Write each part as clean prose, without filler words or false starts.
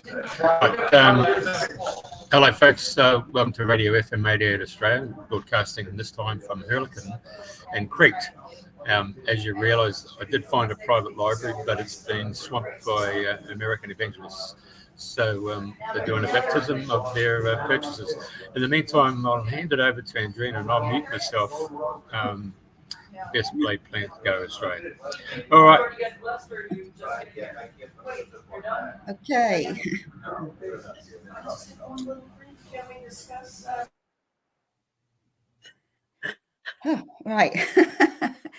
Right, hello, folks. Welcome to Radio FM 88 Australia, broadcasting this time from Hurricane and Crete. As you realise, I did find a private library, but it's been swamped by American evangelists. So they're doing a baptism of their purchases. In the meantime, I'll hand it over to Andrena and I'll mute myself. Best laid plan to go Australia. All right. Okay. Oh, right.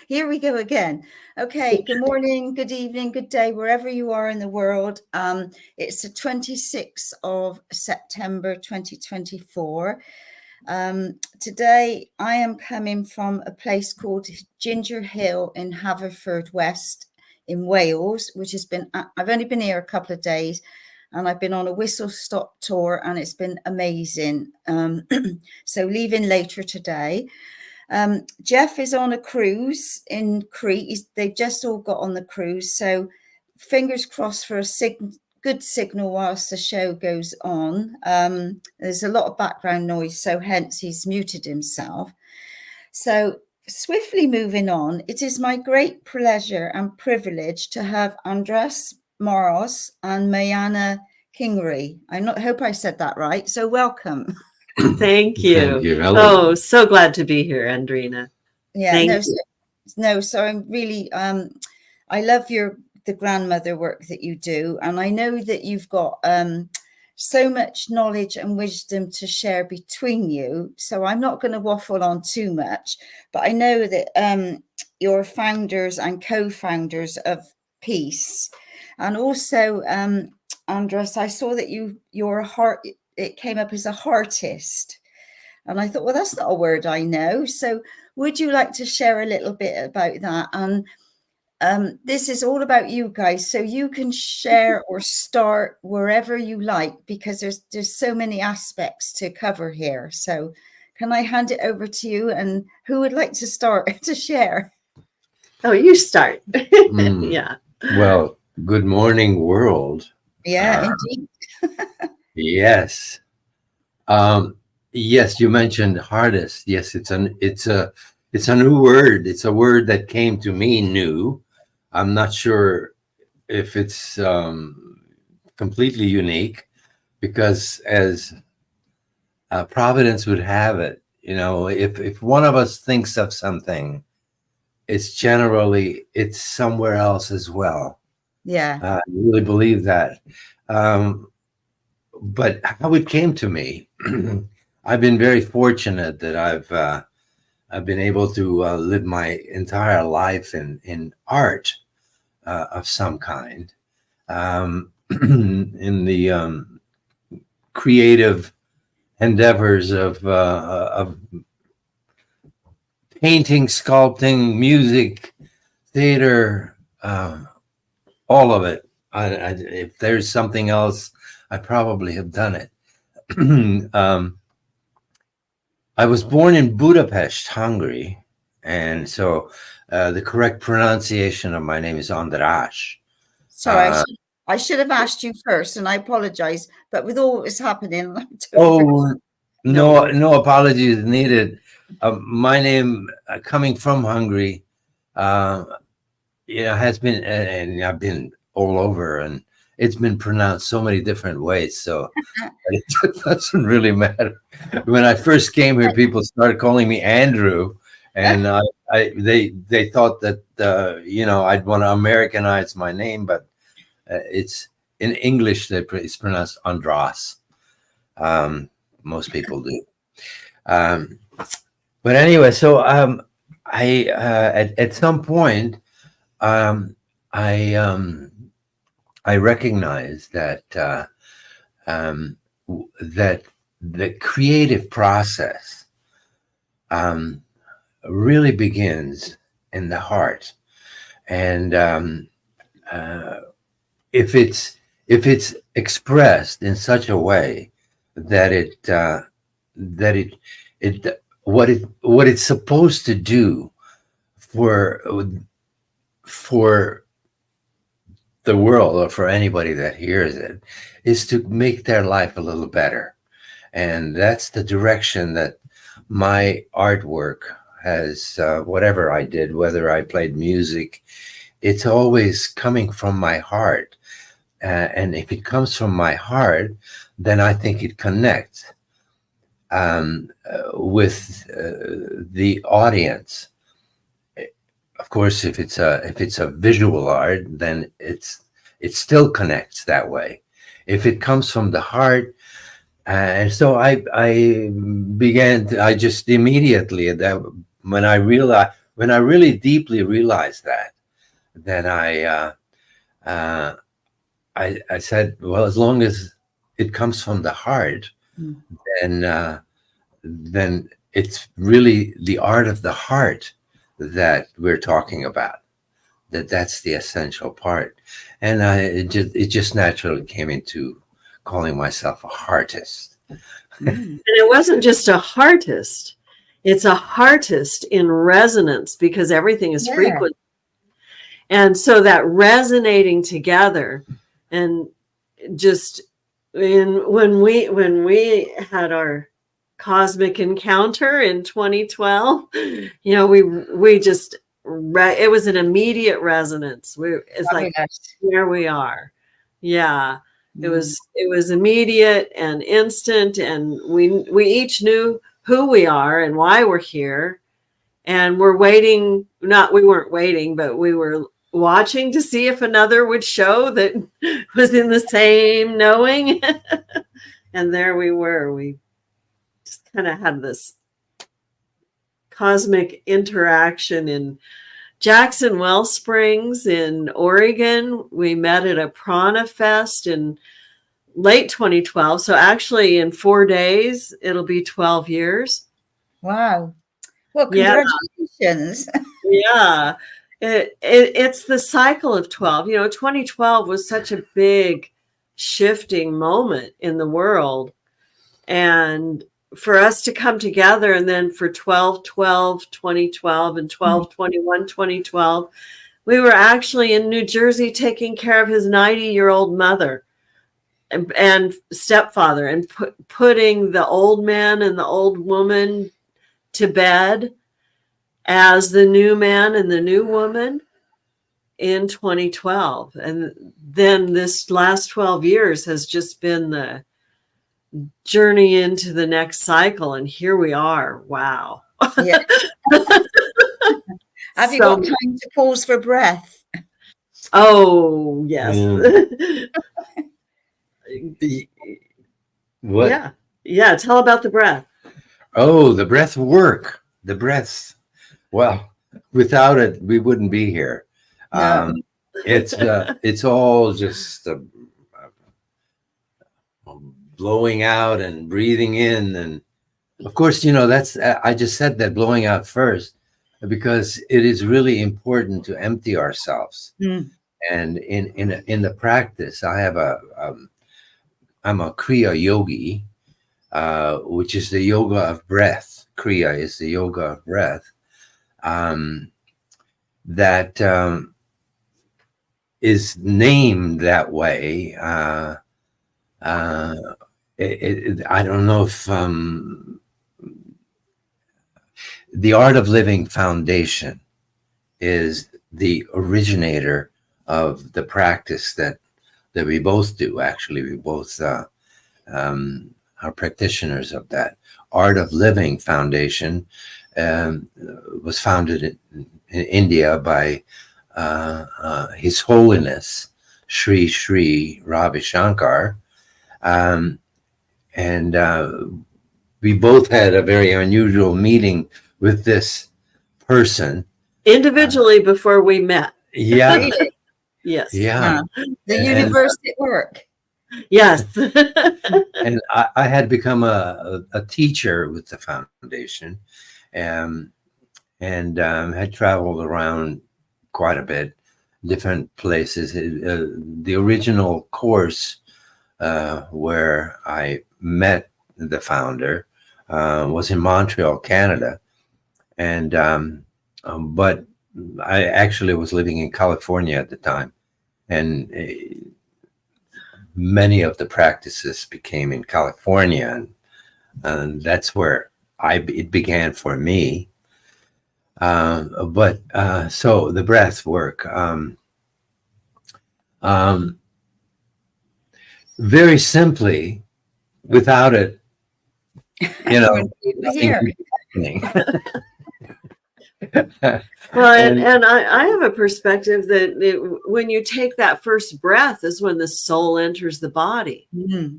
Here we go again. Okay. Good morning, good evening, good day, wherever you are in the world. It's the 26th of September 2024. Today I am coming from a place called Ginger Hill in Haverfordwest in Wales, which has been, I've only been here a couple of days and I've been on a whistle stop tour and it's been amazing. So leaving later today. Jeff is on a cruise in Crete. They've just all got on the cruise. So fingers crossed for a good signal whilst the show goes on. There's a lot of background noise, so hence he's muted himself. So swiftly moving on, it is my great pleasure and privilege to have Andras, Maros and Mayana Kingery. I hope I said that right. So welcome. Thank you. Thank you. Hello. Oh, so glad to be here, Andrena. Yeah, Thank you. So I'm really, I love the grandmother work that you do. And I know that you've got so much knowledge and wisdom to share between you. So I'm not going to waffle on too much, but I know that you're founders and co-founders of Peace. And also, Andras, I saw that it came up as a Heartist. And I thought, well, that's not a word I know. So would you like to share a little bit about that? And this is all about you guys. So you can share or start wherever you like, because there's so many aspects to cover here. So can I hand it over to you? And who would like to start to share? Oh, you start. Yeah. Well, good morning, world. Yeah, indeed. Yes. Yes, you mentioned Heartists. Yes, it's a new word. It's a word that came to me new. I'm not sure if it's completely unique, because as Providence would have it, if one of us thinks of something, it's somewhere else as well. Yeah. I really believe that. But how it came to me, I've been very fortunate that I've been able to live my entire life in art of some kind, in the creative endeavors of painting, sculpting, music, theater, all of it. If there's something else, I probably have done it. I was born in Budapest, Hungary, and so the correct pronunciation of my name is Andras. Sorry, I should have asked you first, and I apologize. But with all that's happening, no apologies needed. My name, coming from Hungary, has been, and I've been all over, and it's been pronounced so many different ways, so it doesn't really matter. When I first came here, people started calling me Andrew, and they thought that I'd want to Americanize my name, but it's in English it's pronounced Andras. Most people do. But anyway, so I at some point I recognized that that the creative process really begins in the heart, and if it's expressed in such a way that what it's supposed to do for the world, or for anybody that hears it, is to make their life a little better. And that's the direction that my artwork has, whatever I did, whether I played music, it's always coming from my heart. And if it comes from my heart, then I think it connects with the audience. Of course, if it's a visual art, then it still connects that way. If it comes from the heart, and so I just immediately, that when I really deeply realized that, then I said, well, as long as it comes from the heart, then it's really the art of the heart that we're talking about. That's the essential part. And it just naturally came into calling myself a heartist. And it wasn't just a heartist, it's a heartist in resonance, because everything is frequent. And so that resonating together, and just when we had our cosmic encounter in 2012, we just, it was an immediate resonance. It's like, here we are. Yeah. It was immediate and instant, and we each knew who we are and why we're here, and we're waiting. We weren't waiting, but we were watching to see if another would show that was in the same knowing. And there we were. We just kind of had this cosmic interaction in Jackson Wellsprings in Oregon. We met at a Prana Fest in late 2012. So actually in 4 days, it'll be 12 years. Wow. Well, congratulations. Yeah. It's the cycle of 12. 2012 was such a big shifting moment in the world. And for us to come together, and then for 12/12, 2012 and 12/21, 2012, we were actually in New Jersey taking care of his 90-year-old mother and stepfather, and putting the old man and the old woman to bed as the new man and the new woman in 2012. And then this last 12 years has just been the journey into the next cycle, and here we are. Wow. Yeah. Have you got time to pause for breath? Oh, yes. What? Yeah. Tell about the breath. Oh, the breath work. The breath. Well, without it, we wouldn't be here. No. It's all just blowing out and breathing in, and of course, that's I just said that, blowing out first, because it is really important to empty ourselves. And in the practice, I'm a Kriya Yogi, which is the yoga of breath. Kriya is the yoga of breath. That is named that way. I don't know if the Art of Living Foundation is the originator of the practice that we both do. Actually, we both are practitioners of that. Art of Living Foundation was founded in India by His Holiness Sri Sri Ravi Shankar. And we both had a very unusual meeting with this person. Individually before we met. Yeah. Yes. Yeah. The universe at work. Yes. And I had become a teacher with the foundation, and had traveled around quite a bit, different places. The original course where I met the founder was in Montreal, Canada, and but I actually was living in California at the time, and many of the practices became in California, and that's where it began for me. So the breath work, very simply, without it, nothing could be happening. Well, and I have a perspective that when you take that first breath is when the soul enters the body. Mm-hmm.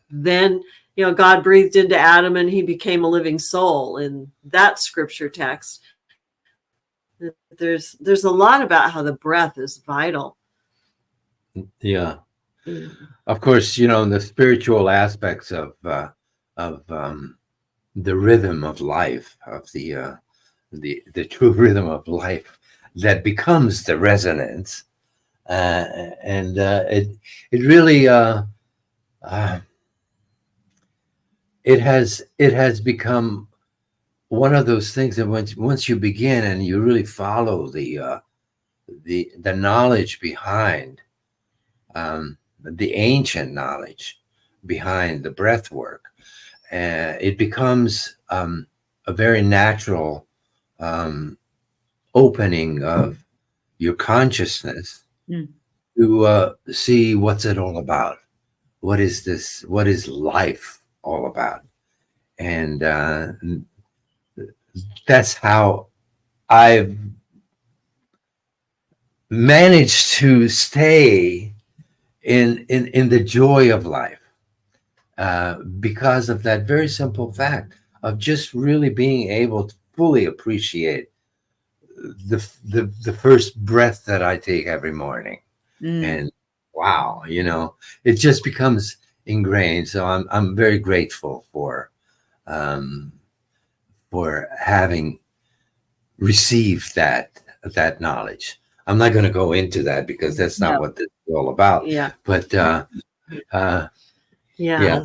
Then God breathed into Adam and he became a living soul in that scripture text. There's a lot about how the breath is vital. Yeah. Of course, the spiritual aspects of the rhythm of life, of the true rhythm of life that becomes the resonance, and it really it has become one of those things that once you begin and you really follow the knowledge behind the ancient knowledge behind the breath work, it becomes a very natural opening of your consciousness to see what's it all about. What is this? What is life all about? And that's how I've managed to stay in the joy of life, because of that very simple fact of just really being able to fully appreciate the first breath that I take every morning. And wow, it just becomes ingrained. So I'm very grateful for having received that knowledge. I'm not going to go into that because that's not what this is all about. Yeah. But yeah.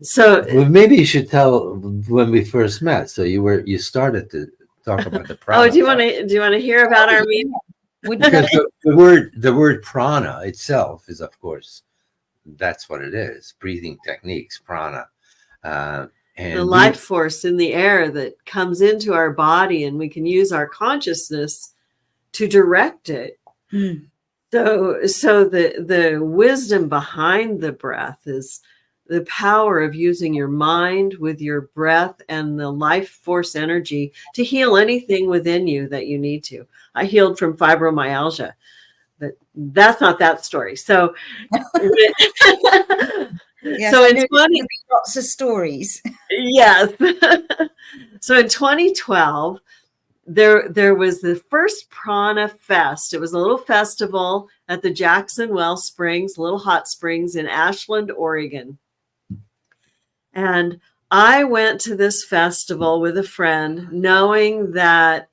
So maybe you should tell when we first met. So you started to talk about the prana. do you want to hear about our meeting? Because the word prana itself is, of course, that's what it is. Breathing techniques, prana. And the life force in the air that comes into our body, and we can use our consciousness to direct it. So the wisdom behind the breath is the power of using your mind with your breath and the life force energy to heal anything within you that you need to. I healed from fibromyalgia, but that's not that story. So Yes, so in 20 lots of stories. Yes. So in 2012, there was the first Prana Fest. It was a little festival at the Jackson Well Springs, little hot springs in Ashland, Oregon. And I went to this festival with a friend, knowing that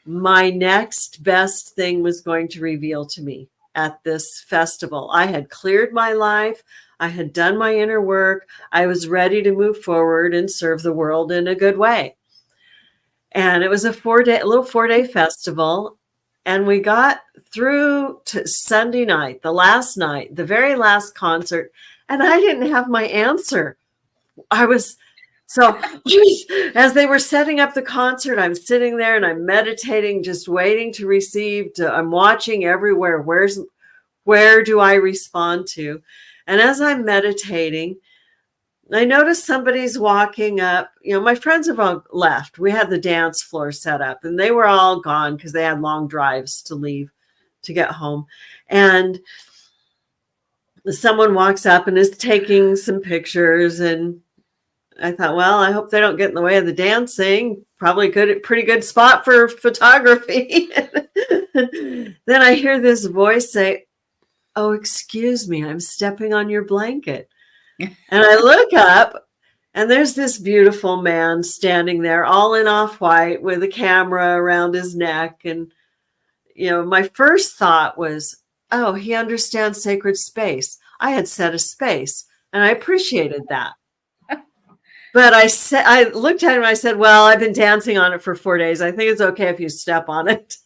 my next best thing was going to reveal to me at this festival. I had cleared my life. I had done my inner work. I was ready to move forward and serve the world in a good way. And it was a little 4-day festival. And we got through to Sunday night, the last night, the very last concert. And I didn't have my answer. As they were setting up the concert, I'm sitting there and I'm meditating, just waiting to receive. I'm watching everywhere. Where do I respond to? And as I'm meditating, I noticed somebody's walking up. My friends have all left. We had the dance floor set up and they were all gone because they had long drives to leave to get home. And someone walks up and is taking some pictures. And I thought, well, I hope they don't get in the way of the dancing. Probably pretty good spot for photography. Then I hear this voice say, "Oh, excuse me, I'm stepping on your blanket." And I look up and there's this beautiful man standing there all in off-white with a camera around his neck. And, my first thought was, oh, he understands sacred space. I had set a space and I appreciated that. But I looked at him and I said, well, I've been dancing on it for 4 days. I think it's okay if you step on it.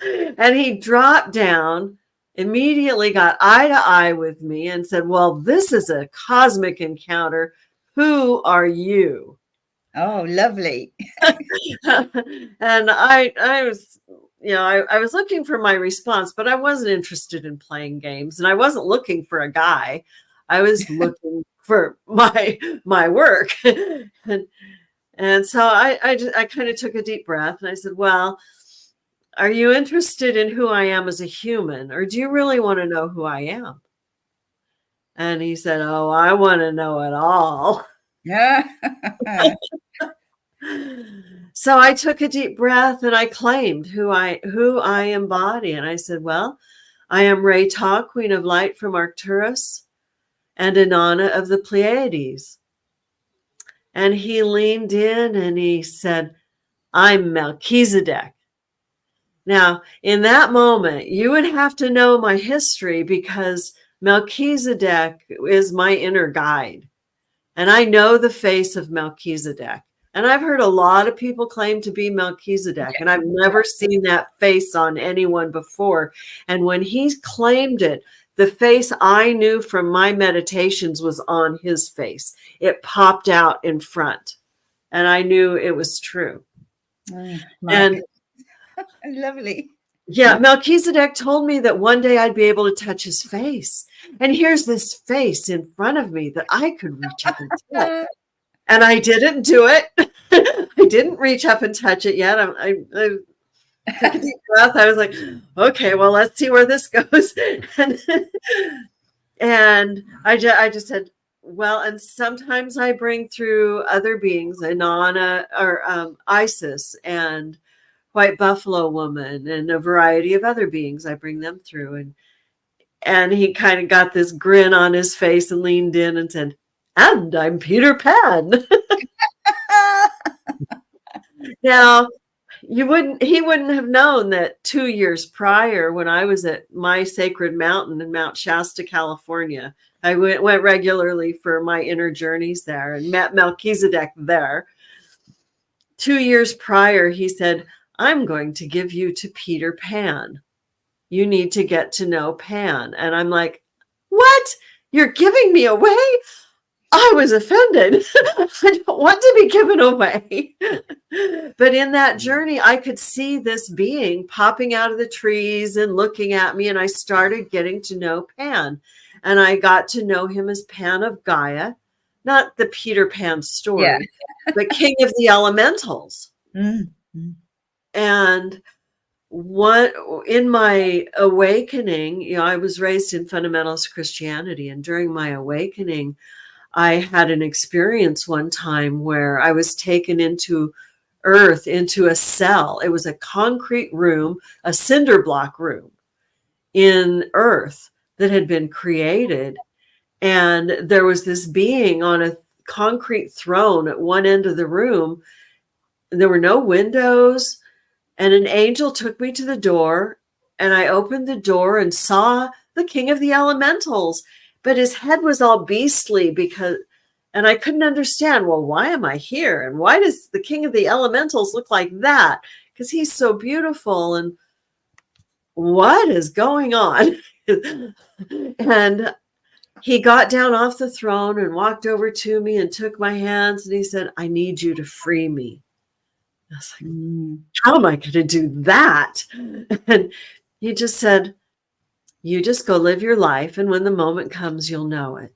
And he dropped down, immediately got eye to eye with me and said, well, this is a cosmic encounter. Who are you? Oh, lovely. And I was, I was looking for my response, but I wasn't interested in playing games, and I wasn't looking for a guy. I was looking for my work. And so I kind of took a deep breath and I said, well, are you interested in who I am as a human, or do you really want to know who I am? And he said, oh, I want to know it all. Yeah. So I took a deep breath and I claimed who I embody. And I said, well, I am Ra, Queen of Light from Arcturus, and Inanna of the Pleiades. And he leaned in and he said, I'm Melchizedek. Now, in that moment, you would have to know my history, because Melchizedek is my inner guide. And I know the face of Melchizedek. And I've heard a lot of people claim to be Melchizedek, and I've never seen that face on anyone before. And when he claimed it, the face I knew from my meditations was on his face. It popped out in front, and I knew it was true. Oh, and lovely. Yeah, Melchizedek told me that one day I'd be able to touch his face. And here's this face in front of me that I could reach up and touch. And I didn't do it. I didn't reach up and touch it yet. I took a deep breath. I was like, okay, well, let's see where this goes. And I just said, well, and sometimes I bring through other beings, Inanna or Isis and White Buffalo Woman and a variety of other beings. I bring them through. And he kind of got this grin on his face and leaned in and said, and I'm Peter Pan. Now, he wouldn't have known that 2 years prior, when I was at my sacred mountain in Mount Shasta, California, I went regularly for my inner journeys there and met Melchizedek there. 2 years prior, he said, I'm going to give you to Peter Pan. You need to get to know Pan. And I'm like, what? You're giving me away? I was offended. I don't want to be given away. But in that journey, I could see this being popping out of the trees and looking at me. And I started getting to know Pan. And I got to know him as Pan of Gaia, not the Peter Pan story, but King of the Elementals. Mm-hmm. And what in my awakening, I was raised in fundamentalist Christianity. And during my awakening, I had an experience one time where I was taken into earth, into a cell. It was a concrete room, a cinder block room in earth that had been created. And there was this being on a concrete throne at one end of the room. There were no windows. And an angel took me to the door, and I opened the door and saw the King of the Elementals. But his head was all beastly and I couldn't understand, well, why am I here? And why does the King of the Elementals look like that? Because he's so beautiful. And what is going on? And he got down off the throne and walked over to me and took my hands. And he said, I need you to free me. I was like, how am I going to do that? And he just said, you just go live your life, and when the moment comes, you'll know it.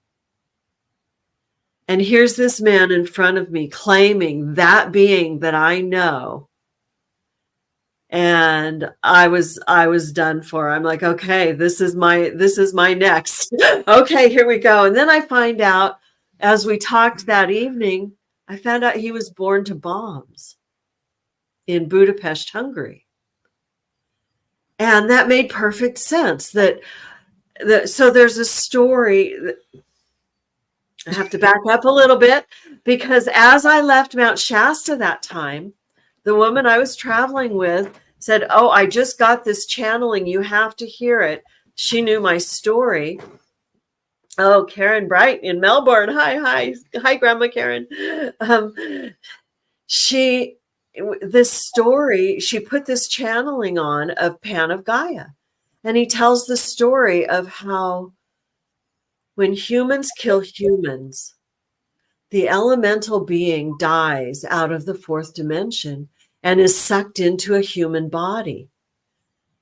And here's this man in front of me claiming that being that I know. And I was done for. I'm like, okay, this is my next. Okay, here we go. And then I find out, as we talked that evening, I found out he was born to bombs in Budapest, Hungary. And that made perfect sense. So there's a story. I have to back up a little bit, because as I left Mount Shasta that time, the woman I was traveling with said, oh, I just got this channeling. You have to hear it. She knew my story. Oh, Karen Bright in Melbourne. Hi, Grandma Karen. this story, she put this channeling on of Pan of Gaia. And he tells the story of how when humans kill humans, the elemental being dies out of the fourth dimension and is sucked into a human body.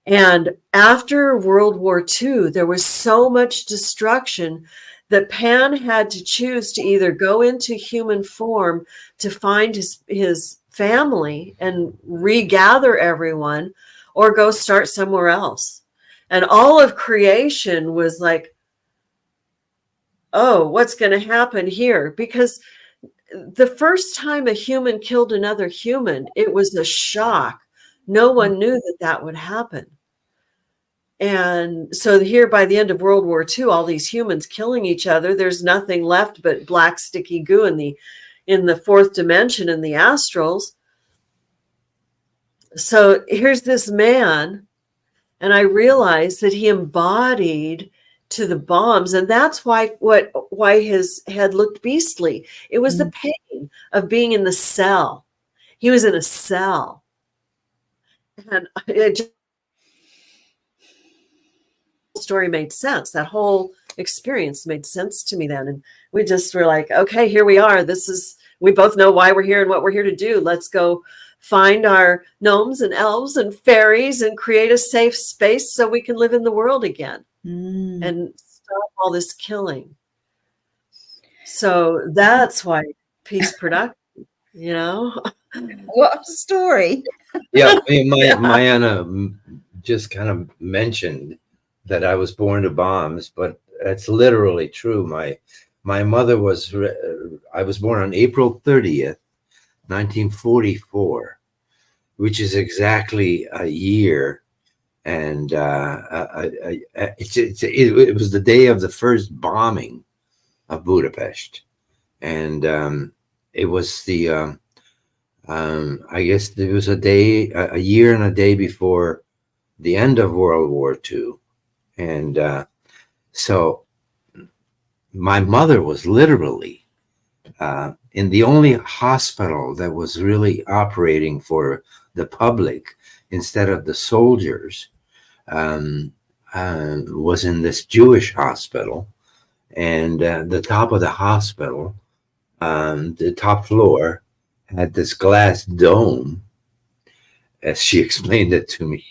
And after World War II, there was so much destruction that Pan had to choose to either go into human form to find his family and regather everyone, or go start somewhere else. And all of creation was like, oh, what's going to happen here? Because the first time a human killed another human, it was a shock. No one knew that that would happen. And so here by the end of World War II, all these humans killing each other, there's nothing left but black sticky goo in the fourth dimension in the astrals. So here's this man, and I realized that he embodied to the bombs, and that's why his head looked beastly. It was the pain of being in the cell. He was in a cell, and it just, the story made sense. That whole experience made sense to me then, and we just were like, okay, here we are. We both know why we're here and what we're here to do. Let's go find our gnomes and elves and fairies and create a safe space so we can live in the world again and stop all this killing. So that's why peace production, you know. What a story. Yeah, Mayana just kind of mentioned that I was born to bombs, but that's literally true. My mother was, I was born on April 30th, 1944, which is exactly a year. And it was the day of the first bombing of Budapest. And it was I guess it was a year and a day before the end of World War II. And so my mother was literally in the only hospital that was really operating for the public instead of the soldiers, was in this Jewish hospital. And the top of the hospital, the top floor, had this glass dome, as she explained it to me,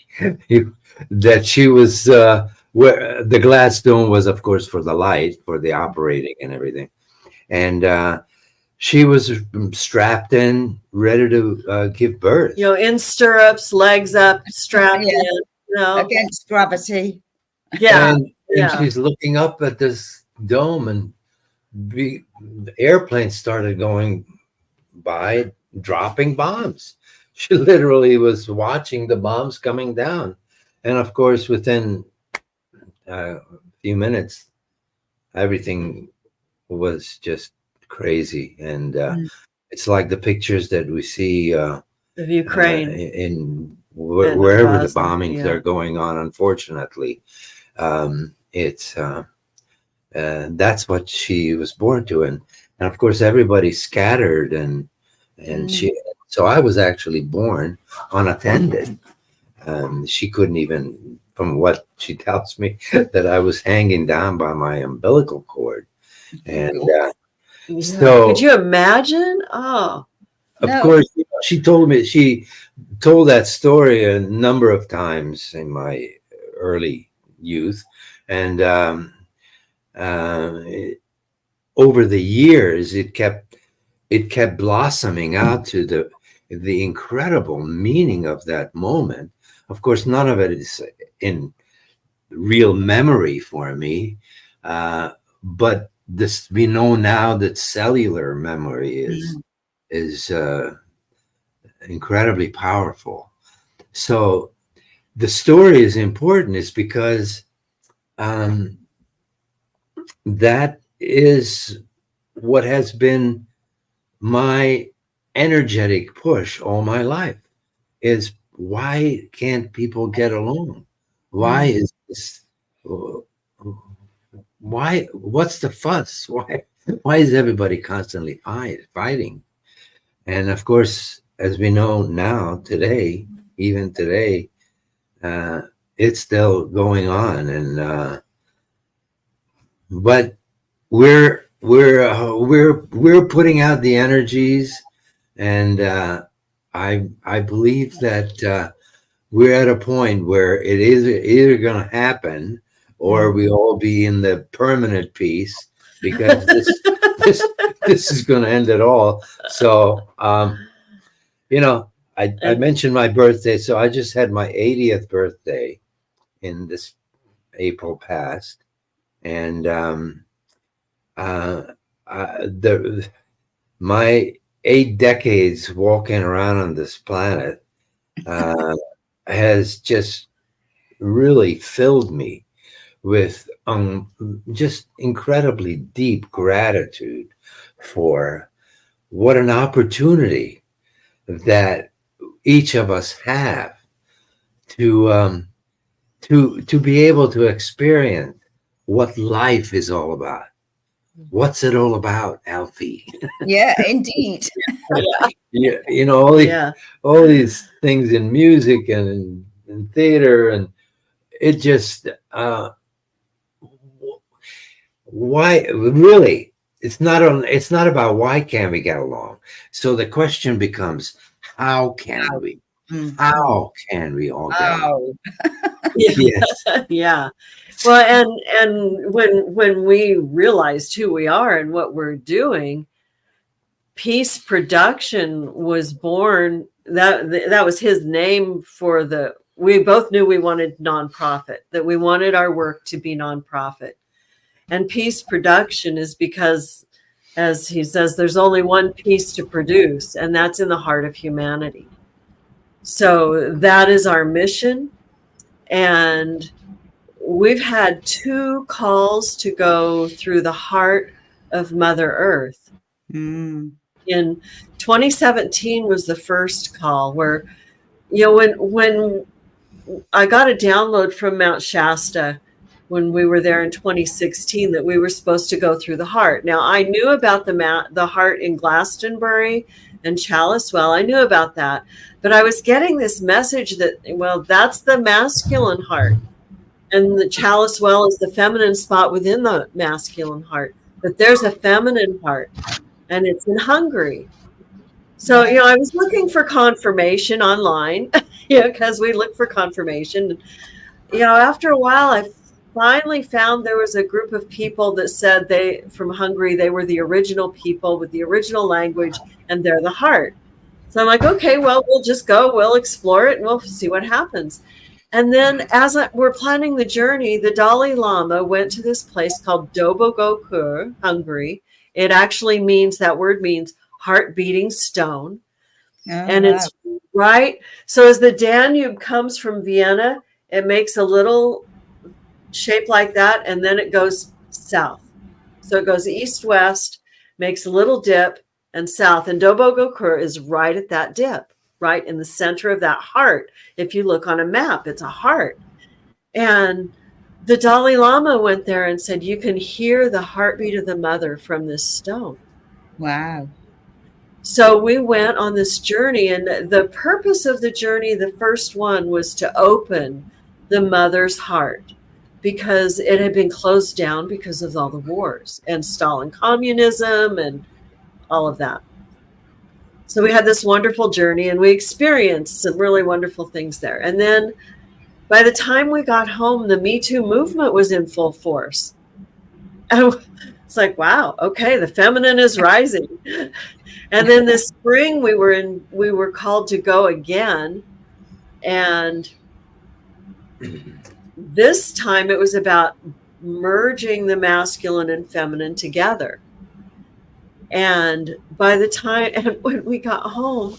that she was, where the glass dome was, of course, for the light, for the operating and everything. And she was strapped in, ready to give birth. You know, in stirrups, legs up, strapped in, you know. Against gravity. Yeah. And she's looking up at this dome, and airplanes started going by, dropping bombs. She literally was watching the bombs coming down. And of course, within a few minutes, everything was just crazy. And it's like the pictures that we see of Ukraine in wherever the bombings are going on. Unfortunately, it's that's what she was born to, and of course everybody scattered, and so I was actually born unattended. She couldn't even, from what she tells me, that I was hanging down by my umbilical cord. And so could you imagine? Oh, of course, she told that story a number of times in my early youth. And over the years, it kept blossoming out to the incredible meaning of that moment. Of course, none of it is in real memory for me, but this, we know now that cellular memory is incredibly powerful. So the story is important, is because that is what has been my energetic push all my life, is why can't people get along? Why is this? What's the fuss? Why is everybody constantly fighting? And of course, as we know now, today, even today, it's still going on, and but we're putting out the energies, and I believe that we're at a point where it is either going to happen, or we all be in the permanent peace, because this is going to end it all. So you know, I mentioned my birthday, so I just had my 80th birthday in this April past, and my 8 decades walking around on this planet has just really filled me with just incredibly deep gratitude for what an opportunity that each of us have to be able to experience what life is all about. What's it all about, Alfie? Yeah, indeed. Yeah, you know, all these things in music and in theater, and it just why really it's not about why can't we get along. So the question becomes, how can we? How can we all get along? Yes. Yeah. Well, and when we realized who we are and what we're doing, Peace Production was born. That was his name for the. We both knew we wanted nonprofit, that we wanted our work to be nonprofit. And Peace Production is because, as he says, there's only one peace to produce, and that's in the heart of humanity. So that is our mission. And we've had 2 calls to go through the heart of Mother Earth. In 2017 was the first call where, you know, when I got a download from Mount Shasta when we were there in 2016 that we were supposed to go through the heart. Now, I knew about the heart in Glastonbury and Chalicewell. I knew about that. But I was getting this message that, well, that's the masculine heart. And the Chalicewell is the feminine spot within the masculine heart. But there's a feminine heart, and it's in Hungary. So, you know, I was looking for confirmation online, you know, because we look for confirmation. You know, after a while, I finally found there was a group of people that said from Hungary, they were the original people with the original language, and they're the heart. So I'm like, okay, well, we'll just go, we'll explore it, and we'll see what happens. And then as we're planning the journey, the Dalai Lama went to this place called Dobogokur, Hungary. It actually means, that word means heart beating stone. And it's right. So as the Danube comes from Vienna, it makes a little shape like that, and then it goes south. So it goes east-west, makes a little dip, and south. And Dobogokur is right at that dip, right in the center of that heart. If you look on a map, it's a heart. And the Dalai Lama went there and said, you can hear the heartbeat of the mother from this stone. Wow. So we went on this journey, and the purpose of the journey, the first one, was to open the mother's heart, because it had been closed down because of all the wars and Stalin communism and all of that. So we had this wonderful journey, and we experienced some really wonderful things there. And then by the time we got home, the Me Too movement was in full force. And it's like, wow, okay, the feminine is rising. And then this spring we were called to go again. And this time it was about merging the masculine and feminine together. And by the time, and when we got home,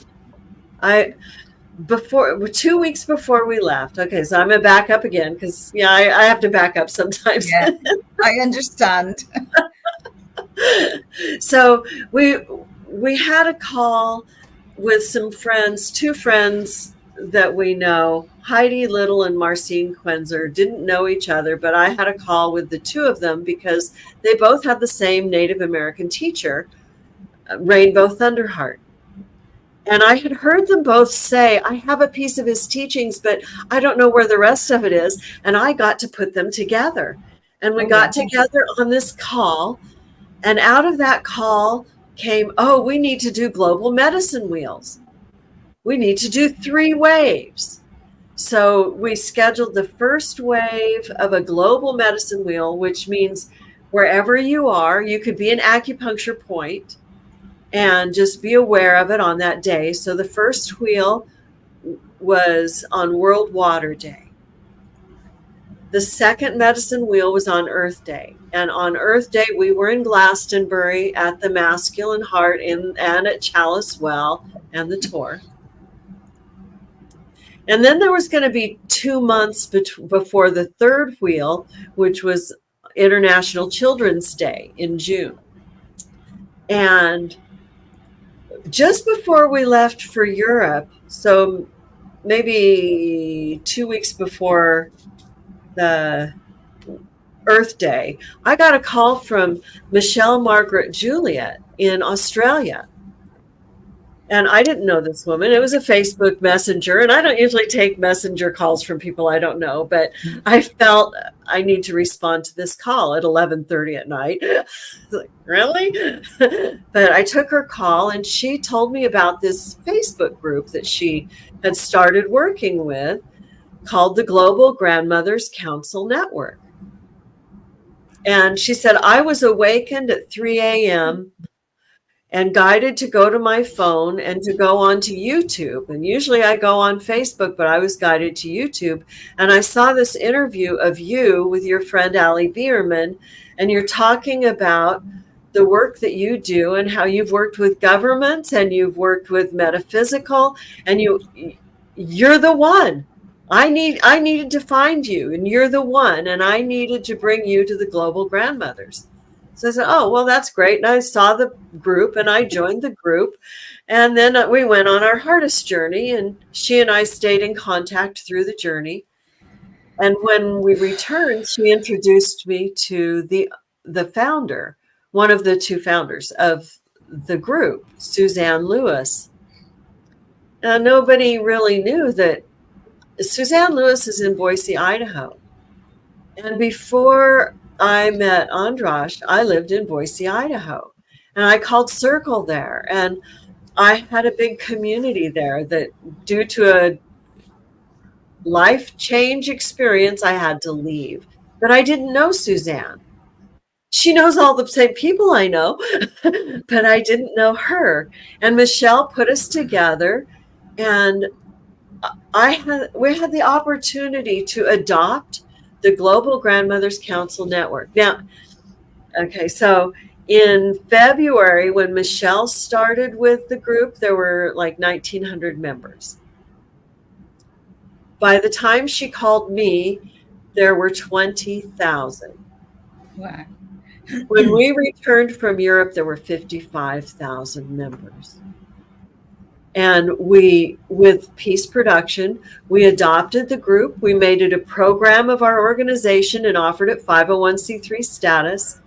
2 weeks before we left. Okay, so I'm gonna back up again, because I have to back up sometimes. Yeah, I understand. So we had a call with some friends, 2 friends that we know, Heidi Little and Marcine Quenzer, didn't know each other, but I had a call with the 2 of them because they both had the same Native American teacher, Rainbow Thunderheart. And I had heard them both say, I have a piece of his teachings, but I don't know where the rest of it is. And I got to put them together. And we got together on this call. And out of that call came, oh, we need to do global medicine wheels. We need to do 3 waves. So we scheduled the first wave of a global medicine wheel, which means wherever you are, you could be an acupuncture point and just be aware of it on that day. So the first wheel was on World Water Day. The second medicine wheel was on Earth Day. And on Earth Day, we were in Glastonbury at the Masculine Heart and at Chalice Well and the Tour. And then there was going to be 2 months before the third wheel, which was International Children's Day in June. And just before we left for Europe, so maybe 2 weeks before the Earth Day, I got a call from Michelle Margaret Juliet in Australia. And I didn't know this woman. It was a Facebook Messenger, and I don't usually take messenger calls from people I don't know, but I felt I need to respond to this call at 11:30 at night. Like, really? But I took her call, and she told me about this Facebook group that she had started working with called the Global Grandmothers Council Network. And she said, I was awakened at 3 a.m. and guided to go to my phone and to go onto YouTube. And usually I go on Facebook, but I was guided to YouTube. And I saw this interview of you with your friend Allie Bierman, and you're talking about the work that you do and how you've worked with governments and you've worked with metaphysical, and you're the one. I needed to find you, and you're the one, and I needed to bring you to the Global Grandmothers. So I said, oh, well, that's great. And I saw the group and I joined the group. And then we went on our Heartists journey, and she and I stayed in contact through the journey. And when we returned, she introduced me to the founder, one of the 2 founders of the group, Suzanne Lewis. Now, nobody really knew that Suzanne Lewis is in Boise, Idaho. And before I met Andras, I lived in Boise, Idaho, and I called Circle there. And I had a big community there that, due to a life change experience, I had to leave. But I didn't know Suzanne. She knows all the same people I know, but I didn't know her. And Michelle put us together, and we had the opportunity to adopt the Global Grandmothers Council Network. Now, okay, so in February, when Michelle started with the group, there were like 1,900 members. By the time she called me, there were 20,000. Wow. When we returned from Europe, there were 55,000 members. And with Peace Production, we adopted the group. We made it a program of our organization and offered it 501c3 status.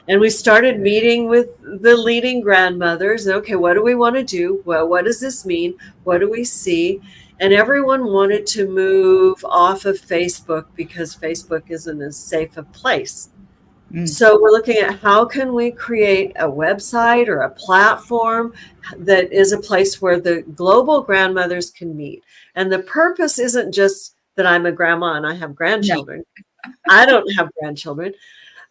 And we started meeting with the leading grandmothers. Okay, what do we want to do? Well, what does this mean? What do we see? And everyone wanted to move off of Facebook because Facebook isn't as safe a place. So we're looking at how can we create a website or a platform that is a place where the global grandmothers can meet. And the purpose isn't just that I'm a grandma and I have grandchildren. No. I don't have grandchildren,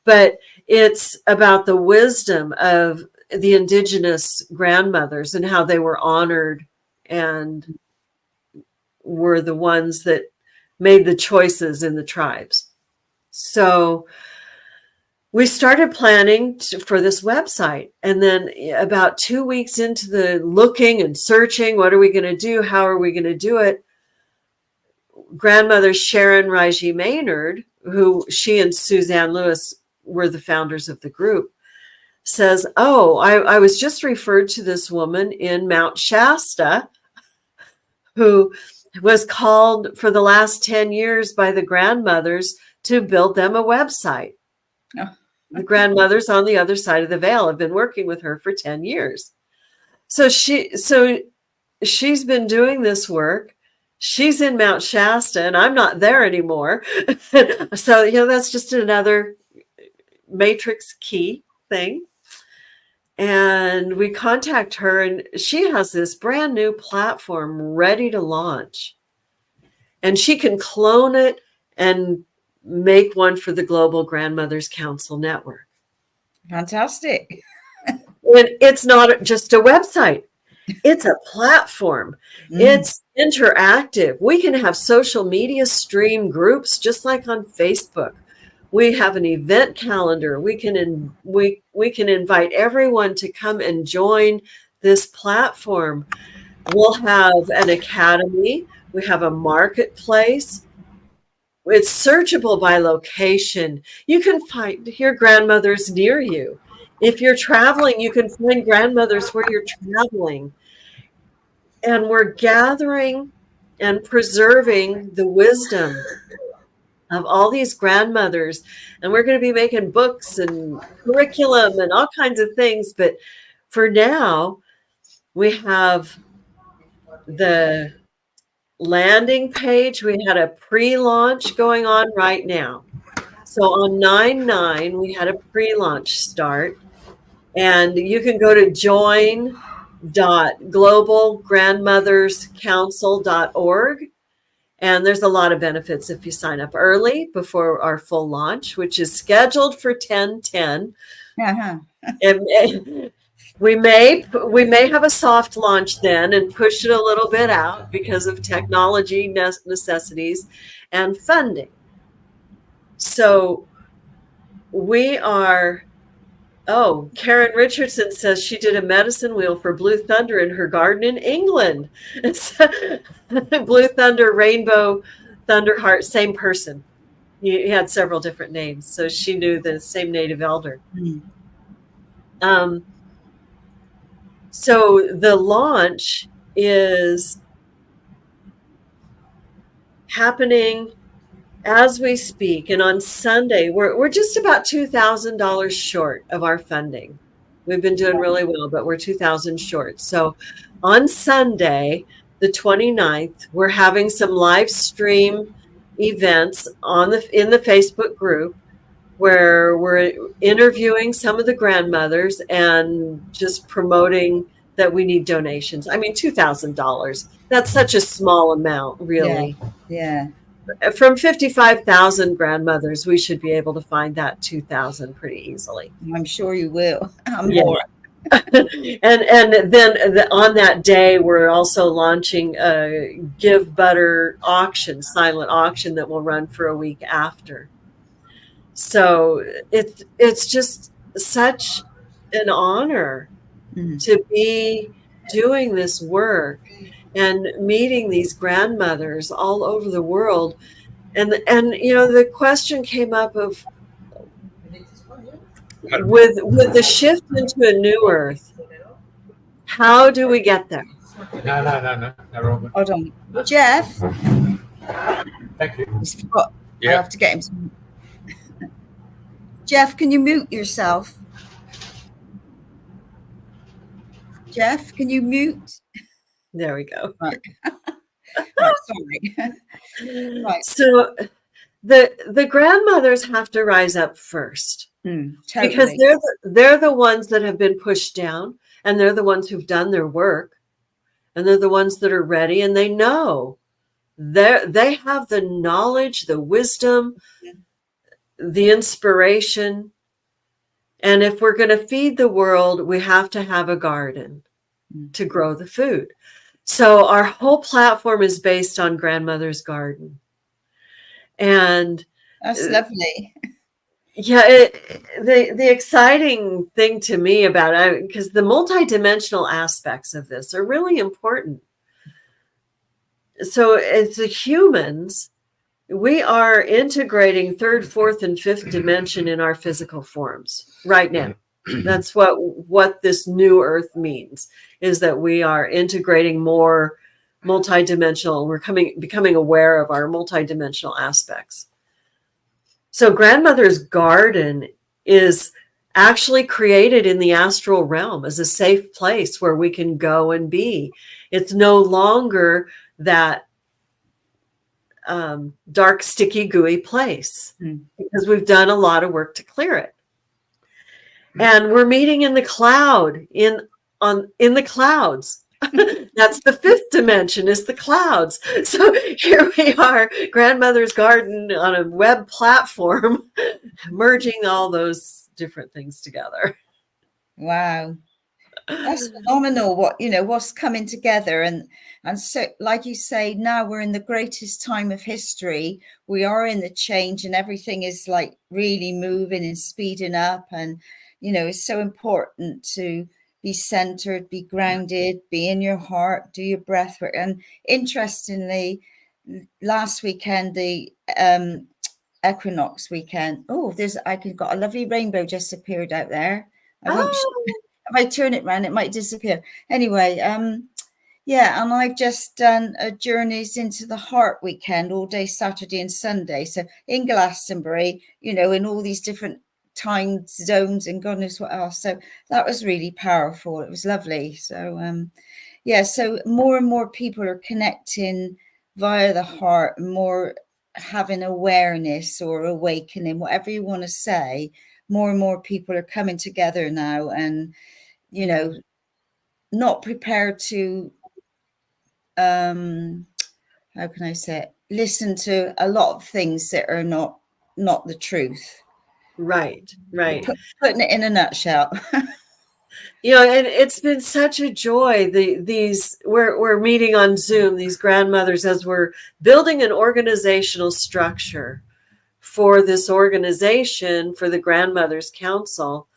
but it's about the wisdom of the indigenous grandmothers and how they were honored and were the ones that made the choices in the tribes. So we started planning for this website. And then about 2 weeks into the looking and searching, what are we going to do? How are we going to do it? Grandmother Sharon Raji Maynard, who she and Suzanne Lewis were the founders of the group, says, oh, I was just referred to this woman in Mount Shasta who was called for the last 10 years by the grandmothers to build them a website. Oh. The grandmothers on the other side of the veil have been working with her for 10 years. So she's been doing this work. She's in Mount Shasta and I'm not there anymore. So, that's just another matrix key thing. And we contact her, and she has this brand new platform ready to launch. And she can clone it and make one for the Global Grandmothers Council Network. Fantastic. And it's not just a website. It's a platform. It's interactive. We can have social media stream groups just like on Facebook. We have an event calendar. We can invite everyone to come and join this platform. We'll have an academy. We have a marketplace. It's searchable by location. You can find your grandmothers near you. If you're traveling, you can find grandmothers where you're traveling. And we're gathering and preserving the wisdom of all these grandmothers. And we're going to be making books and curriculum and all kinds of things. But for now, we have the landing page. We had a pre-launch going on right now. So on 9/9, we had a pre-launch start. And you can go to join.globalgrandmotherscouncil.org. And there's a lot of benefits if you sign up early before our full launch, which is scheduled for 10/10. And we may have a soft launch then and push it a little bit out because of technology necessities and funding. So we are... Oh, Karen Richardson says she did a medicine wheel for Blue Thunder in her garden in England. Blue Thunder, Rainbow, Thunderheart, same person. He had several different names, so she knew the same native elder. So the launch is happening as we speak, and on Sunday, we're just about $2,000 short of our funding. We've been doing really well, but we're $2,000 short. So on Sunday, the 29th, we're having some live stream events in the Facebook group where we're interviewing some of the grandmothers and just promoting that we need donations. I mean, $2,000. That's such a small amount, really. Yeah. From 55,000 grandmothers, we should be able to find that 2,000 pretty easily. I'm sure you will. More. and then on that day, we're also launching a Give Butter auction, silent auction that will run for a week after. So it's just such an honor to be doing this work and meeting these grandmothers all over the world. And the question came up of, with the shift into a new earth, how do we get there? No. Hold on. Jeff. Thank you. I have to get him some. Jeff, can you mute yourself? Jeff, can you mute? There we go. Right. Sorry. Right. So the grandmothers have to rise up first, totally. because they're the ones that have been pushed down, and they're the ones who've done their work, and they're the ones that are ready, and they know they have the knowledge, the wisdom, the inspiration. And if we're going to feed the world, we have to have a garden to grow the food. So our whole platform is based on Grandmother's Garden. And that's lovely. Yeah, the exciting thing to me about it, because the multidimensional aspects of this are really important. So as the humans, we are integrating third, fourth, and fifth dimension in our physical forms right now. That's what this new earth means, is that we are integrating more multidimensional. We're becoming aware of our multidimensional aspects. So Grandmother's Garden is actually created in the astral realm as a safe place where we can go and be It's no longer that dark, sticky, gooey place because we've done a lot of work to clear it. And we're meeting in the cloud, in the clouds. That's the fifth dimension, is the clouds. So here we are, Grandmother's Garden on a web platform, merging all those different things together. Wow. That's phenomenal what's coming together. And so, like you say, now we're in the greatest time of history. We are in the change, and everything is like really moving and speeding up. And it's so important to be centered, be grounded, be in your heart, do your breath work. And interestingly, last weekend, the equinox weekend, I got a lovely rainbow just appeared out there. I won't if I turn it around, it might disappear. Anyway, and I've just done a Journeys into the Heart weekend all day Saturday and Sunday. So in Glastonbury, in all these different time zones and God knows what else. So that was really powerful. It was lovely. So so more and more people are connecting via the heart, more having awareness or awakening, whatever you want to say. More and more people are coming together now, and not prepared to how can I say it, listen to a lot of things that are not the truth. Right. Putting it in a nutshell. And it's been such a joy. We're meeting on Zoom, these grandmothers, as we're building an organizational structure for this organization, for the Grandmothers Council.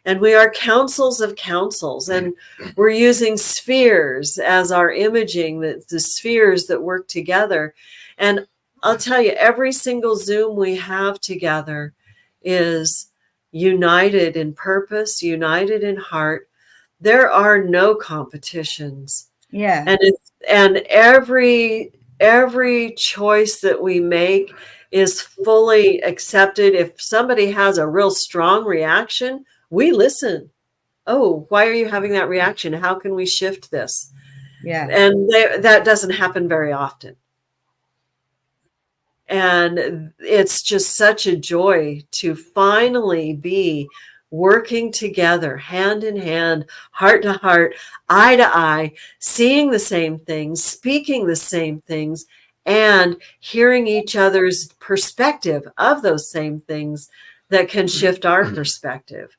And we are councils of councils, and we're using spheres as our imaging, the spheres that work together. And I'll tell you, every single Zoom we have together is united in purpose, united in heart. There are no competitions. Yeah. And every choice that we make is fully accepted. If somebody has a real strong reaction, we listen. Oh, why are you having that reaction? How can we shift this? Yeah. And that doesn't happen very often. And it's just such a joy to finally be working together, hand in hand, heart to heart, eye to eye, seeing the same things, speaking the same things, and hearing each other's perspective of those same things that can shift our perspective.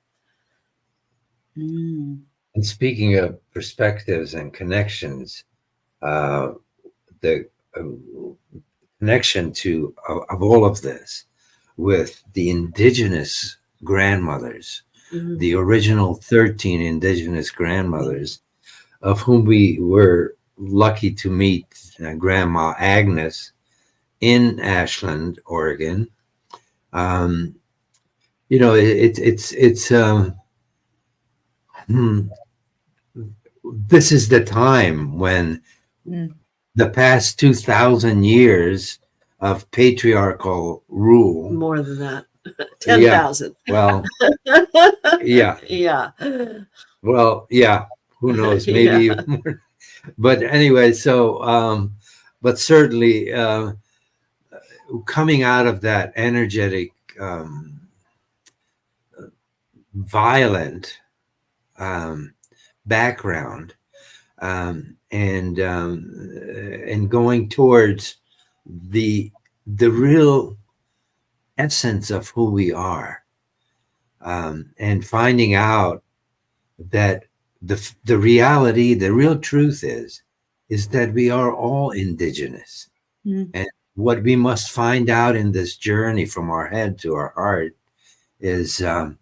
And speaking of perspectives and connections, the connection of all of this with the indigenous grandmothers, the original 13 indigenous grandmothers, of whom we were lucky to meet Grandma Agnes in Ashland, Oregon. This is the time when the past 2,000 years of patriarchal rule, more than that, 10,000. Well, yeah. Well, yeah. Who knows? Maybe even more. But anyway, so but certainly coming out of that energetic, violent background, and going towards the real essence of who we are, and finding out that the reality, the real truth is that we are all indigenous. And what we must find out in this journey from our head to our heart is the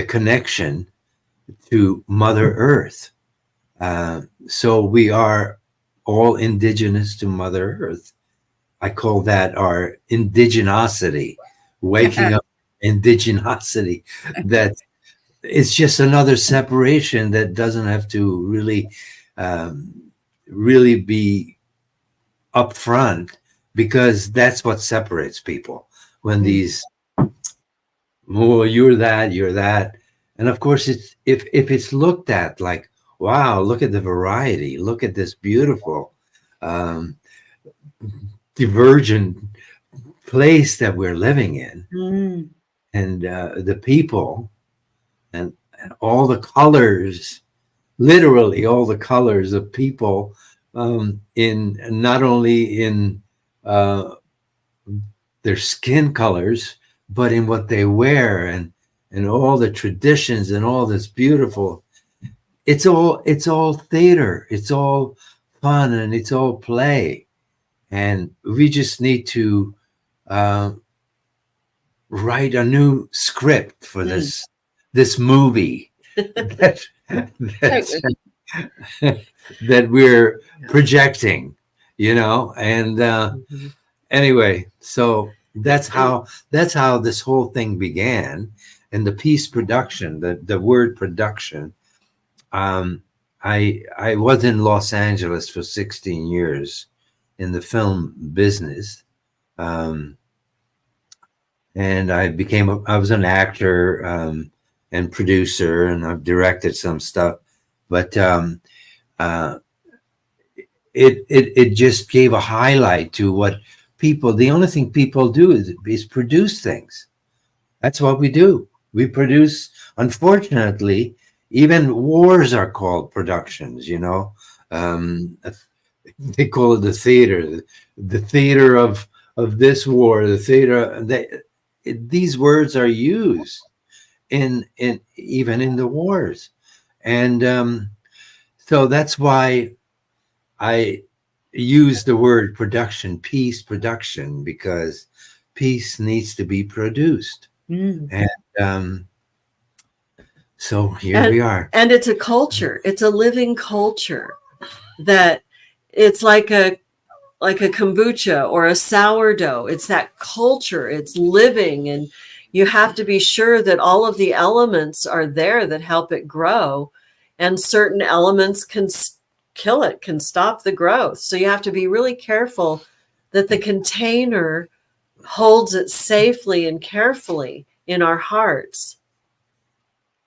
connection to Mother Earth. So we are all indigenous to Mother Earth. I call that our indigenosity, waking up indigenosity. That it's just another separation that doesn't have to really be upfront, because that's what separates people. When these, you're that, and of course, it's if it's looked at like, wow, look at the variety. Look at this beautiful, divergent place that we're living in. Mm. And the people and all the colors, literally all the colors of people, in not only in their skin colors, but in what they wear, and all the traditions and all this beautiful. It's all theater. It's all fun and it's all play, and we just need to write a new script for this movie that that we're projecting, and anyway, so that's how this whole thing began. And the piece production, the word production, I was in Los Angeles for 16 years in the film business, and I was an actor and producer, and I've directed some stuff, but it just gave a highlight to what people. The only thing people do is produce things. That's what we do. We produce. Unfortunately, even wars are called productions. They call it the theater of this war, the theater. These words are used in even in the wars, and so that's why I use the word production, peace production, because peace needs to be produced. And so here we are. And it's a culture. It's a living culture that it's like a kombucha or a sourdough. It's that culture. It's living, and you have to be sure that all of the elements are there that help it grow, and certain elements can kill it, can stop the growth. So you have to be really careful that the container holds it safely and carefully in our hearts.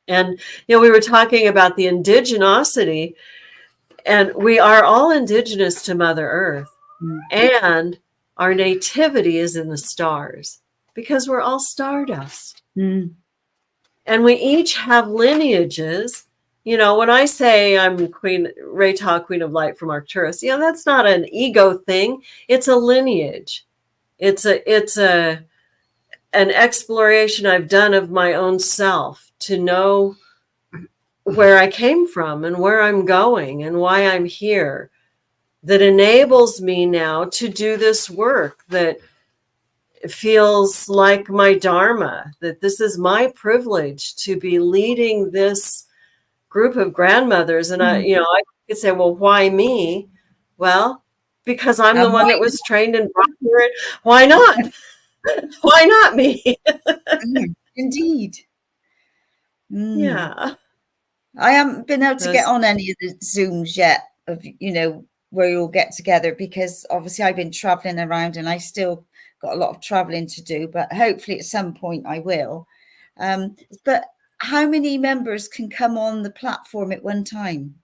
And, we were talking about the indigenosity, and we are all indigenous to Mother Earth. And our nativity is in the stars because we're all stardust. And we each have lineages. When I say I'm Queen Rayta, Queen of Light from Arcturus, that's not an ego thing. It's a lineage. It's an exploration I've done of my own self to know where I came from and where I'm going and why I'm here, that enables me now to do this work that feels like my dharma, that this is my privilege to be leading this group of grandmothers. And I could say, well, why me? Well, because I'm the one that was trained and brought here. Why not? Why not me? Indeed. Yeah. I haven't been able to get on any of the Zooms yet of, where you'll get together, because obviously I've been traveling around and I still got a lot of traveling to do, but hopefully at some point I will. But how many members can come on the platform at one time?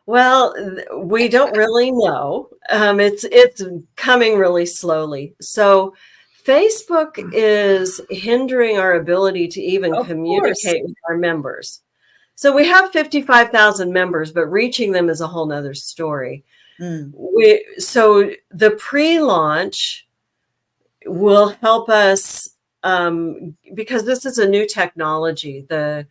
Well, we don't really know. It's coming really slowly. So Facebook is hindering our ability to even communicate with our members. So we have 55,000 members, but reaching them is a whole nother story. So the pre-launch will help us because this is a new technology. The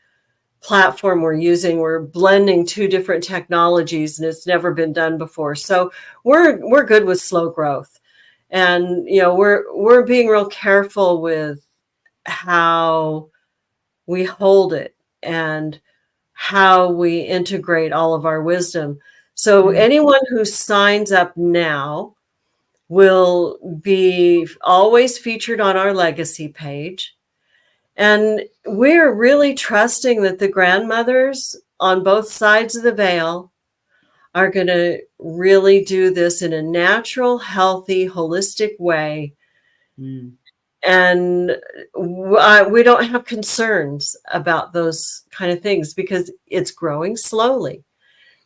platform we're using, we're blending two different technologies, and it's never been done before. So we're good with slow growth, and we're being real careful with how we hold it and how we integrate all of our wisdom. So anyone who signs up now will be always featured on our legacy page. And we're really trusting that the grandmothers on both sides of the veil are going to really do this in a natural, healthy, holistic way. And we don't have concerns about those kind of things because it's growing slowly.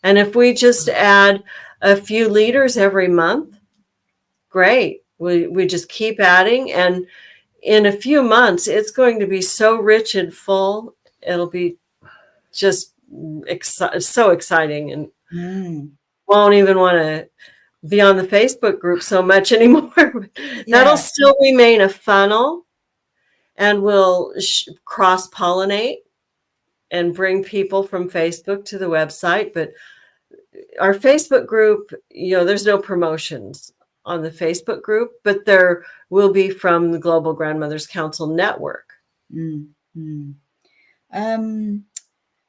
And if we just add a few leaders every month, great. We just keep adding, and in a few months, it's going to be so rich and full. It'll be just so exciting, and won't even want to be on the Facebook group so much anymore. That'll still remain a funnel, and we'll cross-pollinate and bring people from Facebook to the website. But our Facebook group, there's no promotions on the Facebook group, but there will be from the Global Grandmothers Council Network.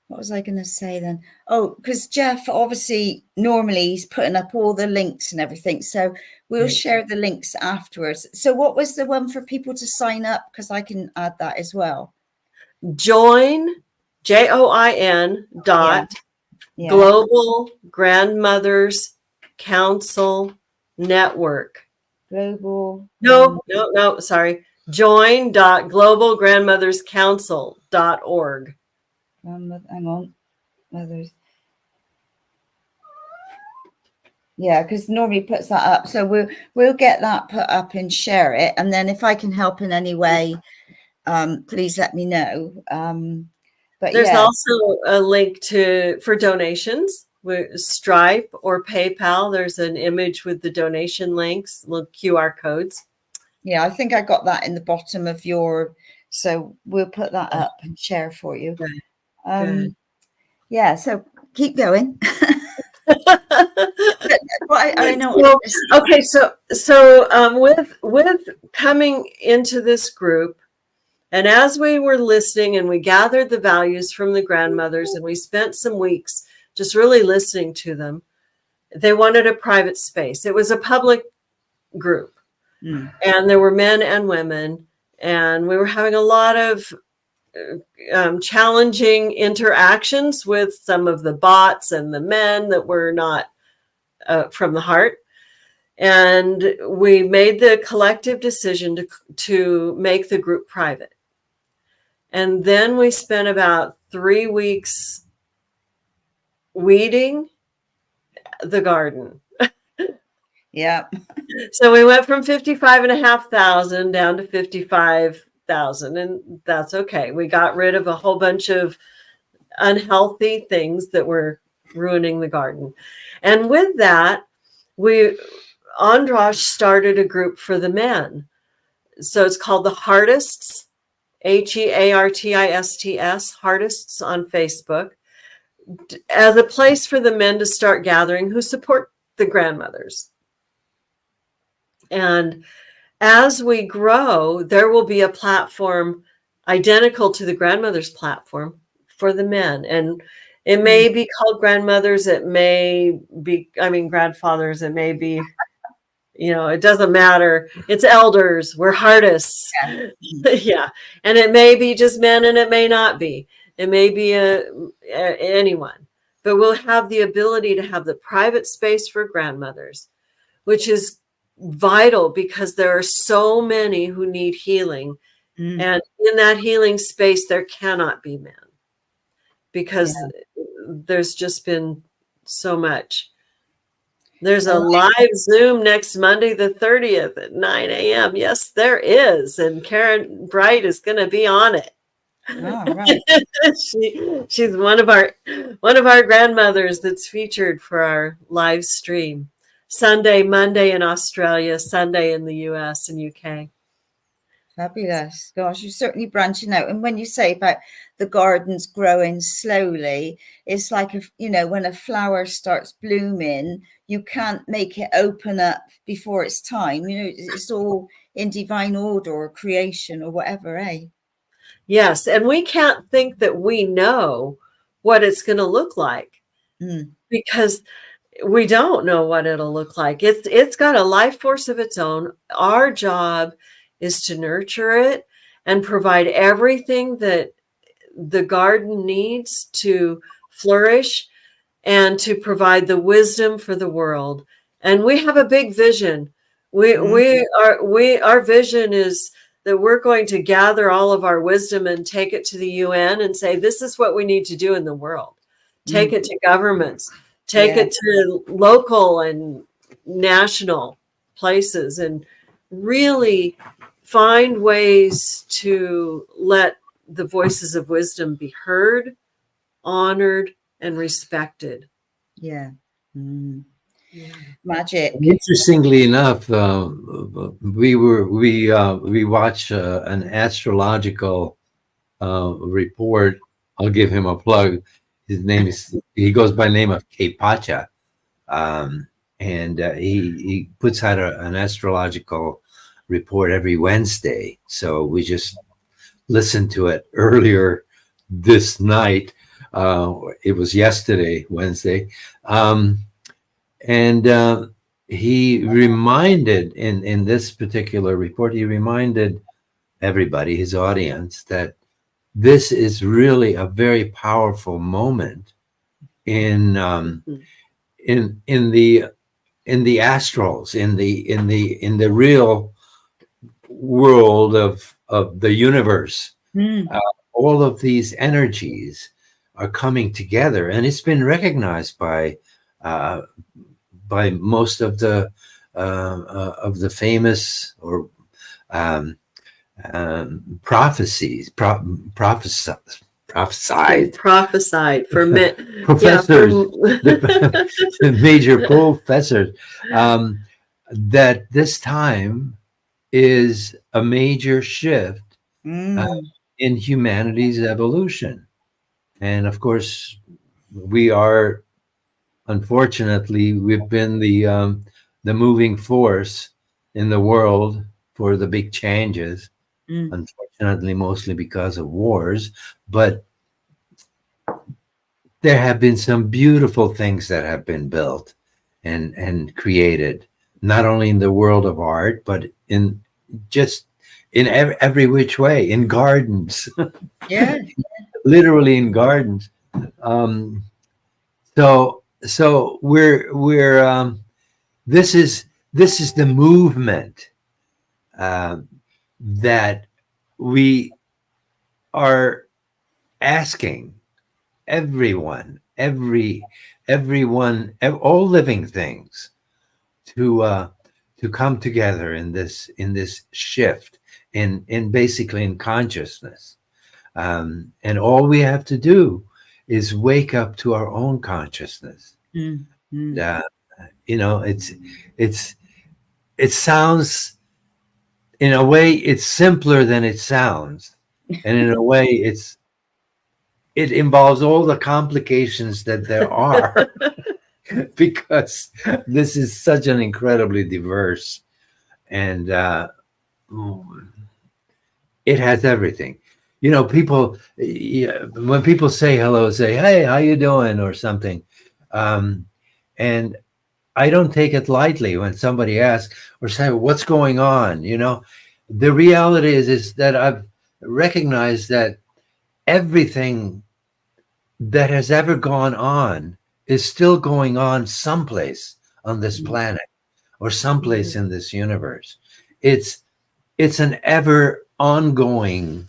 What was I going to say then? Oh, because Jeff, obviously, normally he's putting up all the links and everything. So we'll share the links afterwards. So what was the one for people to sign up? Because I can add that as well. Join, JOIN dot Global Grandmothers Council Network. Sorry. Join.globalgrandmotherscouncil.org. Hang on. Mothers. Yeah, because normally puts that up. So we'll get that put up and share it. And then if I can help in any way, please let me know. But there's also a link for donations with Stripe or PayPal. There's an image with the donation links, little QR codes. Yeah, I think I got that in the bottom of so we'll put that up and share for you. Yeah, so keep going. I know. Okay, so with coming into this group, and as we were listening and we gathered the values from the grandmothers and we spent some weeks just really listening to them, they wanted a private space. It was a public group, and there were men and women, and we were having a lot of challenging interactions with some of the bots and the men that were not from the heart. And we made the collective decision to make the group private. And then we spent about 3 weeks weeding the garden. Yeah. So we went from 55,500 down to 55,000, and that's okay. We got rid of a whole bunch of unhealthy things that were ruining the garden. And with that, Andras started a group for the men. So it's called the Heartists, Heartists, Heartists on Facebook, as a place for the men to start gathering who support the grandmothers. And as we grow, there will be a platform identical to the grandmothers platform for the men. And it may be called grandmothers. It may be, grandfathers. It may be, it doesn't matter. It's elders. We're Heartists. Yeah. And it may be just men and it may not be. It may be anyone. But we'll have the ability to have the private space for grandmothers, which is vital because there are so many who need healing. And in that healing space, there cannot be men because there's just been so much. There's a live Zoom next Monday, the 30th at 9 a.m. Yes, there is. And Karen Bright is going to be on it. Oh, right. She's one of our grandmothers that's featured for our live stream. Sunday, Monday in Australia, Sunday in the US and UK. Fabulous. Gosh, you're certainly branching out. And when you say about the gardens growing slowly, it's like, when a flower starts blooming, you can't make it open up before it's time. It's all in divine order or creation or whatever, eh? Yes. And we can't think that we know what it's going to look like because we don't know what it'll look like. It's got a life force of its own. Our job is to nurture it and provide everything that the garden needs to flourish and to provide the wisdom for the world. And we have a big vision. Our vision is that we're going to gather all of our wisdom and take it to the UN and say, this is what we need to do in the world. Take it to governments, take it to local and national places, and really find ways to let the voices of wisdom be heard, honored, and respected. Yeah. Magic. Interestingly enough, we watched an astrological report. I'll give him a plug. He goes by the name of Kepacha, and he puts out an astrological report every Wednesday. So we just listened to it earlier this night. It was yesterday, Wednesday. And he reminded in this particular report, he reminded everybody, his audience, that this is really a very powerful moment in the astrals, in the real world of the universe. All of these energies are coming together, and it's been recognized by most of the famous or prophesied for professors, the major professors, that this time is a major shift in humanity's evolution. And of course, unfortunately, we've been the moving force in the world for the big changes. Unfortunately, mostly because of wars, but there have been some beautiful things that have been built and created, not only in the world of art, but in every which way, in gardens. Literally in gardens. So we're this is the movement that we are asking everyone, all living things to come together in this shift in basically in consciousness. And all we have to do is wake up to our own consciousness. It sounds, in a way, it's simpler than it sounds, and in a way, it involves all the complications that there are, because this is such an incredibly diverse, and it has everything. People, when people say hello, say, "Hey, how you doing?" or something, and I don't take it lightly when somebody asks or say, "What's going on?" The reality is that I've recognized that everything that has ever gone on is still going on someplace on this planet or someplace in this universe. It's an ever ongoing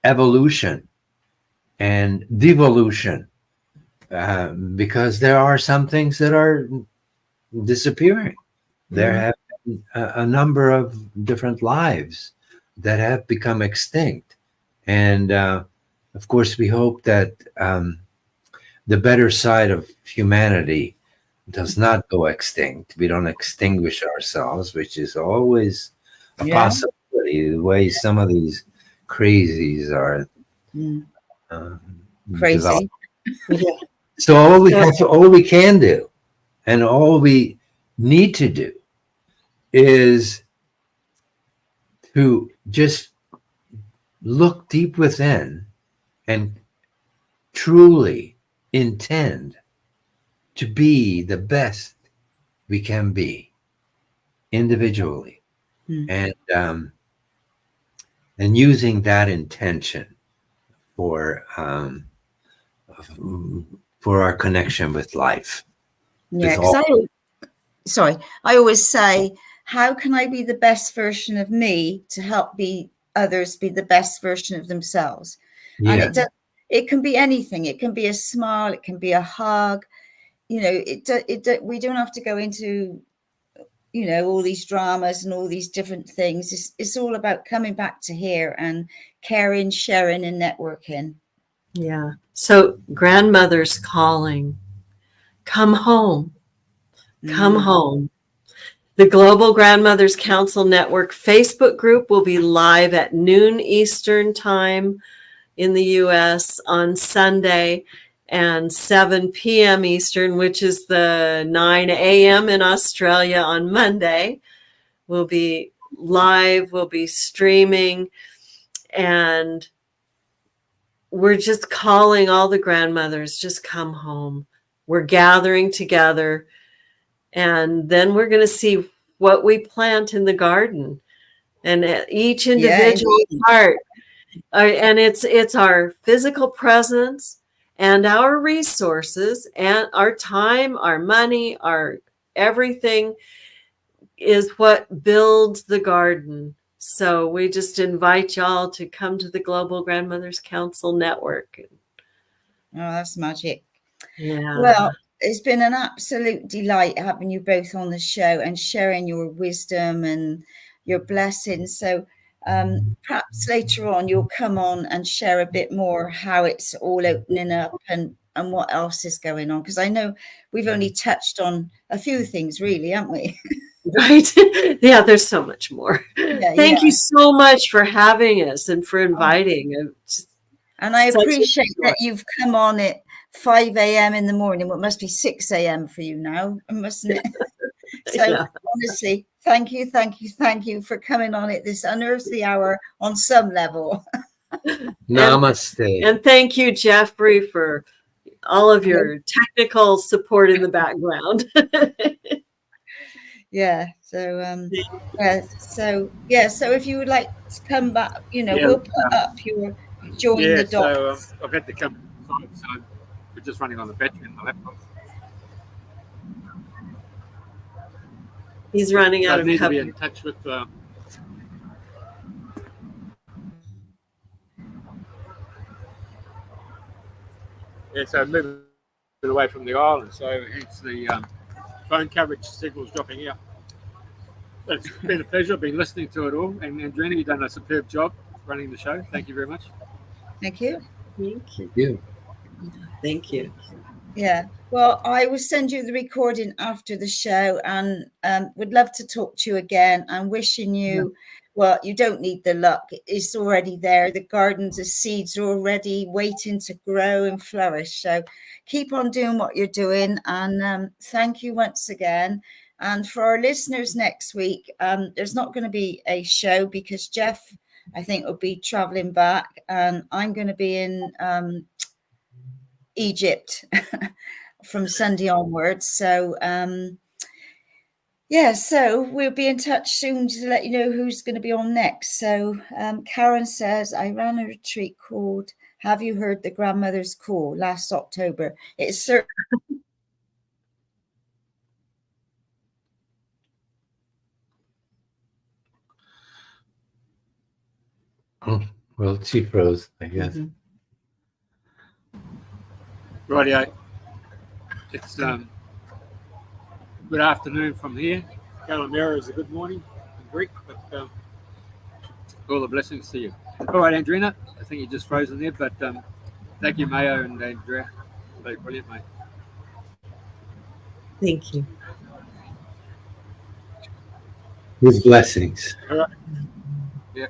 evolution and devolution, because there are some things that are disappearing. There have been a number of different lives that have become extinct, and of course we hope that the better side of humanity does not go extinct. We don't extinguish ourselves, which is always a possibility, the way some of these crazies are crazy. So all we can do, and all we need to do, is to just look deep within and truly intend to be the best we can be individually, and using that intention for our connection with life. I always say, how can I be the best version of me to help others be the best version of themselves? Yeah. And it can be anything. It can be a smile. It can be a hug. You know, we don't have to go into, you know, all these dramas and all these different things. It's all about coming back to here and caring, sharing, and networking. Yeah. So grandmother's calling. Come home. Come home. The Global Grandmothers Council Network Facebook group will be live at noon Eastern time in the US on Sunday, and 7 p.m. Eastern, which is the 9 a.m. in Australia on Monday. We'll be live, we'll be streaming, and we're just calling all the grandmothers, just come home. We're gathering together, and then we're going to see what we plant in the garden, and each individual part. And it's our physical presence and our resources and our time, our money, our everything is what builds the garden. So we just invite y'all to come to the Global Grandmothers Council Network. Oh, that's magic. Yeah. Well, it's been an absolute delight having you both on the show and sharing your wisdom and your blessings. So perhaps later on you'll come on and share a bit more how it's all opening up and what else is going on, because I know we've only touched on a few things, really, haven't we? Right. Yeah, there's so much more. Thank you so much for having us and for inviting. And I appreciate that you've come on at 5 a.m. in the morning. Well, it must be 6 a.m. for you now, mustn't it? So honestly, thank you for coming on at this unearthly hour on some level. Namaste. And thank you, Jeffrey, for all of your technical support in the background. So if you would like to come back, you know, we'll put up your join the dots. So I've had to come inside, so we're just running on the battery in the laptop. He's running out of cover. I need to cover. be in touch with so moving away from the island, so hence the phone coverage signals dropping out. But it's been a pleasure. I've been listening to it all, and Andrena, you've done a superb job running the show. Thank you very much. Thank you. Thank you. Thank you. Yeah. Well, I will send you the recording after the show, and would love to talk to you again. I'm wishing you, well, you don't need the luck. It's already there. The gardens, the seeds are already waiting to grow and flourish. So keep on doing what you're doing. And thank you once again. And for our listeners next week, there's not going to be a show because Jeff, I think, will be traveling back. And I'm going to be in Egypt from Sunday onwards. So so we'll be in touch soon to let you know who's going to be on next. So Karen says, I ran a retreat called Have You Heard the Grandmother's Call last October. It's certainly well, she froze, I guess. Rightio. It's good afternoon from here. Calamera is a good morning in Greek, but all the blessings to you. All right, Andrena, I think you just frozen there, but thank you, Mayo and Andrea. Very brilliant, mate. Thank you. With blessings. All right. Yeah.